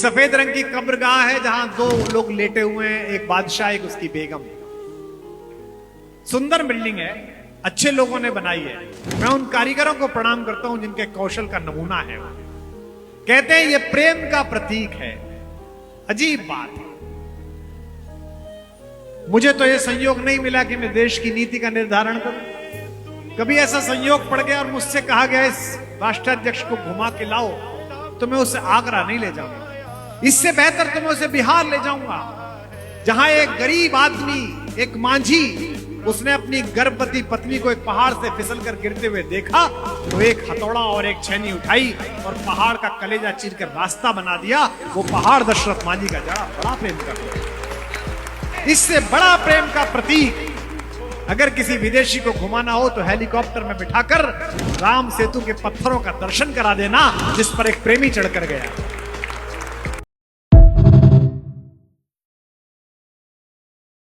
सफेद रंग की कब्रगाह है जहां दो लोग लेटे हुए हैं, एक बादशाह एक उसकी बेगम। सुंदर बिल्डिंग है, अच्छे लोगों ने बनाई है। मैं उन कारीगरों को प्रणाम करता हूं जिनके कौशल का नमूना है। कहते हैं ये प्रेम का प्रतीक है। अजीब बात है। मुझे तो यह संयोग नहीं मिला कि मैं देश की नीति का निर्धारण करूं। कभी ऐसा संयोग पड़ गया और मुझसे कहा गया इस राष्ट्राध्यक्ष को घुमा के लाओ, तो मैं उसे आगरा नहीं ले जाऊंगा। इससे बेहतर तो मैं उसे बिहार ले जाऊंगा, जहां एक गरीब आदमी, एक मांझी, उसने अपनी गर्भवती पत्नी को एक पहाड़ से फिसल कर गिरते हुए देखा, तो एक हथौड़ा और एक छेनी उठाई और पहाड़ का कलेजा चीर कर रास्ता बना दिया। वो पहाड़ दशरथ मांझी का जड़ा बड़ा प्रेम कर। इससे बड़ा प्रेम का प्रतीक अगर किसी विदेशी को घुमाना हो तो हेलीकॉप्टर में बिठाकर राम सेतु के पत्थरों का दर्शन करा देना, जिस पर एक प्रेमी चढ़कर गया।